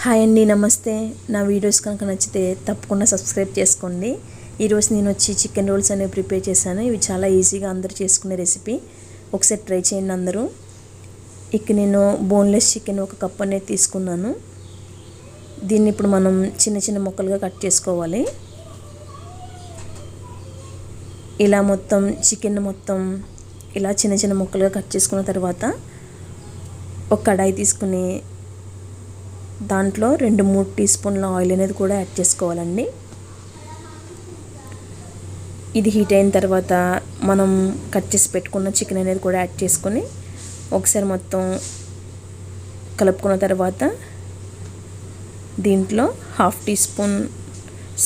Hi అండి, నమస్తే. నా వీడియోస్ కనుక నచ్చితే తప్పకుండా సబ్స్క్రైబ్ చేసుకోండి. ఈరోజు నేను వచ్చి చికెన్ రోల్స్ అనేవి ప్రిపేర్ చేశాను. ఇవి చాలా ఈజీగా అందరూ చేసుకునే రెసిపీ. ఒకసారి ట్రై చేయండి అందరూ. ఇక నేను బోన్లెస్ చికెన్ 1 కప్ అనేది తీసుకున్నాను. దీన్ని ఇప్పుడు మనం చిన్న చిన్న ముక్కలుగా కట్ చేసుకోవాలి. ఇలా మొత్తం చికెన్ ఇలా చిన్న చిన్న ముక్కలుగా కట్ చేసుకున్న తర్వాత ఒక కడాయి తీసుకుని దాంట్లో 2-3 టీ స్పూన్ల ఆయిల్ అనేది కూడా యాడ్ చేసుకోవాలండి. ఇది హీట్ అయిన తర్వాత మనం కట్ చేసి పెట్టుకున్న చికెన్ అనేది కూడా యాడ్ చేసుకొని ఒకసారి మొత్తం కలుపుకున్న తర్వాత దీంట్లో 1/2 టీ స్పూన్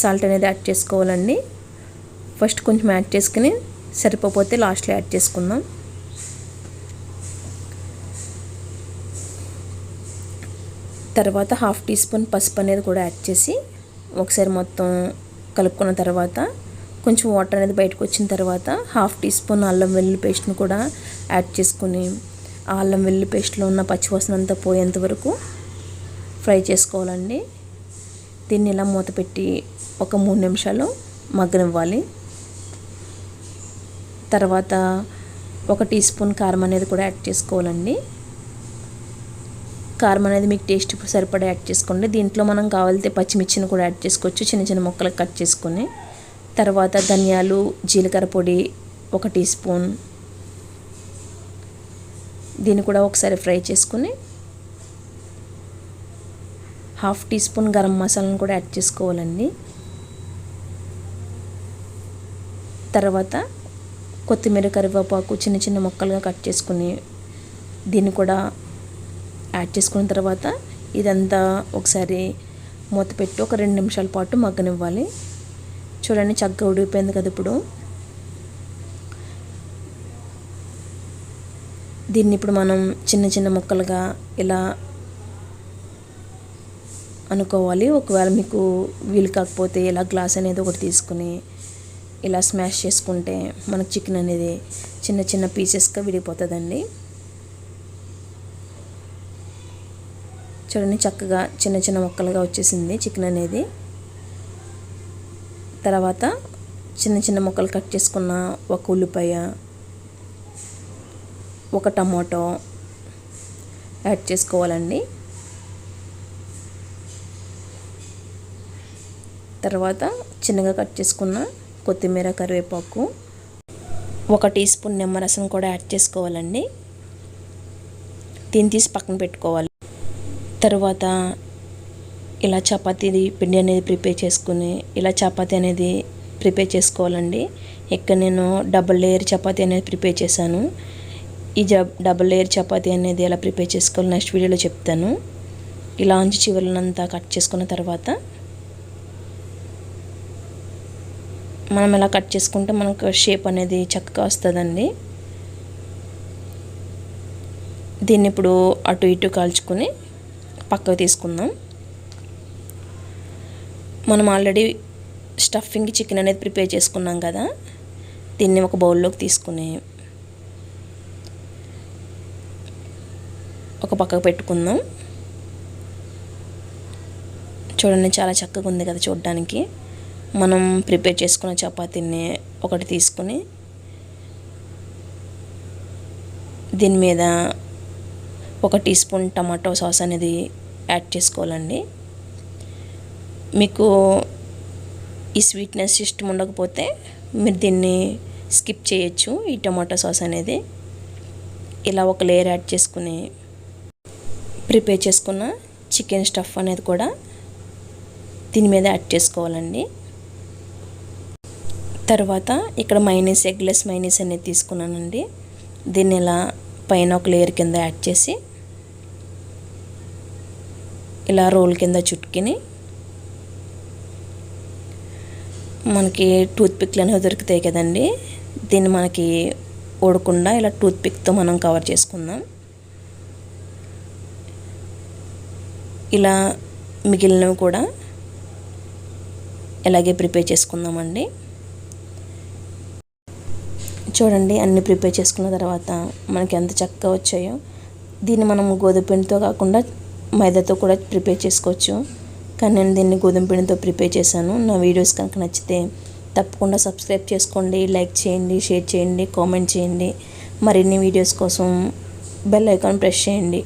సాల్ట్ అనేది యాడ్ చేసుకోవాలండి. ఫస్ట్ కొంచెం యాడ్ చేసుకుని సరిపోతే లాస్ట్లో యాడ్ చేసుకుందాం. తర్వాత 1/2 టీ స్పూన్ పసుపు అనేది కూడా యాడ్ చేసి ఒకసారి మొత్తం కలుపుకున్న తర్వాత కొంచెం వాటర్ అనేది బయటకు వచ్చిన తర్వాత 1/2 టీ స్పూన్ అల్లం వెల్లుల్లి పేస్ట్ని కూడా యాడ్ చేసుకుని ఆ అల్లం వెల్లుల్లి పేస్ట్లో ఉన్న పచ్చివాసన అంతా పోయేంత వరకు ఫ్రై చేసుకోవాలండి. దీన్ని ఇలా మూత పెట్టి ఒక 3 నిమిషాలు మగ్గనివ్వాలి. తర్వాత 1 టీ స్పూన్ కారం అనేది కూడా యాడ్ చేసుకోవాలండి. కారం అనేది మీకు టేస్ట్ సరిపడా యాడ్ చేసుకోండి. దీంట్లో మనం కావాలితే పచ్చిమిర్చిని కూడా యాడ్ చేసుకోవచ్చు, చిన్న చిన్న ముక్కలకు కట్ చేసుకొని. తర్వాత ధనియాలు, జీలకర్ర పొడి 1 టీ స్పూన్, దీన్ని కూడా ఒకసారి ఫ్రై చేసుకుని 1/2 టీ స్పూన్ గరం మసాలాను కూడా యాడ్ చేసుకోవాలండి. తర్వాత కొత్తిమీర, కరివేపాకు చిన్న చిన్న ముక్కలుగా కట్ చేసుకుని దీన్ని కూడా యాడ్ చేసుకున్న తర్వాత ఇదంతా ఒకసారి మూత పెట్టి ఒక 2 నిమిషాల పాటు మగ్గనివ్వాలి. చూడండి, చక్కగా ఉడికిపోయింది కదా. ఇప్పుడు దీన్ని మనం చిన్న చిన్న ముక్కలుగా ఇలా అనుకోవాలి. ఒకవేళ మీకు వీలు కాకపోతే ఇలా గ్లాస్ అనేది ఒకటి తీసుకుని ఇలా స్మాష్ చేసుకుంటే మనకు చికెన్ అనేది చిన్న చిన్న పీసెస్గా విడిపోతుందండి. చూడండి, చక్కగా చిన్న చిన్న ముక్కలుగా వచ్చేసింది చికెన్ అనేది. తర్వాత చిన్న చిన్న ముక్కలు కట్ చేసుకున్న 1 ఉల్లిపాయ, 1 టమాటో యాడ్ చేసుకోవాలండి. తర్వాత చిన్నగా కట్ చేసుకున్న కొత్తిమీర, కరివేపాకు, 1 టీ స్పూన్ నిమ్మరసం కూడా యాడ్ చేసుకోవాలండి. దీన్ని తీసి పక్కన పెట్టుకోవాలి. తర్వాత ఇలా చపాతీ పిండి అనేది ప్రిపేర్ చేసుకుని ఇలా చపాతీ అనేది ప్రిపేర్ చేసుకోవాలండి. ఇక్కడ నేను డబుల్ లేయర్ చపాతీ అనేది ప్రిపేర్ చేశాను. ఈ డబుల్ లేయర్ చపాతీ అనేది ఎలా ప్రిపేర్ చేసుకోవాలి నెక్స్ట్ వీడియోలో చెప్తాను. ఇలా అంచు చివరలంతా కట్ చేసుకున్న తర్వాత మనం ఇలా కట్ చేసుకుంటే మనకు షేప్ అనేది చక్కగా వస్తుందండి. దీన్ని ఇప్పుడు అటు ఇటు కాల్చుకొని పక్కకు తీసుకుందాం. మనం ఆల్రెడీ స్టఫింగ్ చికెన్ అనేది ప్రిపేర్ చేసుకున్నాం కదా, దీన్ని ఒక బౌల్లోకి తీసుకుని ఒక పక్కకు పెట్టుకుందాం. చూడండి, చాలా చక్కగా ఉంది కదా చూడడానికి. మనం ప్రిపేర్ చేసుకున్న చపాతీని ఒకటి తీసుకుని దీని మీద 1 టీ స్పూన్ టమాటో సాస్ అనేది యాడ్ చేసుకోవాలండి. మీకు ఈ స్వీట్నెస్ ఇష్టం ఉండకపోతే మీరు దీన్ని స్కిప్ చేయొచ్చు, ఈ టమాటో సాస్ అనేది. ఇలా ఒక లేయర్ యాడ్ చేసుకుని ప్రిపేర్ చేసుకున్న చికెన్ స్టఫ్ అనేది కూడా దీని మీద యాడ్ చేసుకోవాలండి. తర్వాత ఇక్కడ మైనస్, ఎగ్లెస్ మైనస్ అనేది తీసుకున్నానండి. దీన్ని ఇలా పైన ఒక లేయర్ కింద యాడ్ చేసి ఇలా రోల్ కింద చుట్టుకుని మనకి టూత్ పిక్లు అనేవి దొరుకుతాయి కదండి, దీన్ని మనకి ఓడకుండా ఇలా టూత్ పిక్తో మనం కవర్ చేసుకుందాం. ఇలా మిగిలినవి కూడా ఇలాగే ప్రిపేర్ చేసుకుందామండి. చూడండి, అన్నీ ప్రిపేర్ చేసుకున్న తర్వాత మనకి ఎంత చక్కగా వచ్చాయో. దీన్ని మనం గోధుమ పిండితో కాకుండా మైదాతో కూడా ప్రిపేర్ చేసుకోవచ్చు, కానీ నేను దీన్ని గోధుమ పిండితో ప్రిపేర్ చేశాను. నా వీడియోస్ కనుక నచ్చితే తప్పకుండా సబ్స్క్రైబ్ చేసుకోండి, లైక్ చేయండి, షేర్ చేయండి, కామెంట్ చేయండి. మరిన్ని వీడియోస్ కోసం బెల్ ఐకాన్ ప్రెస్ చేయండి.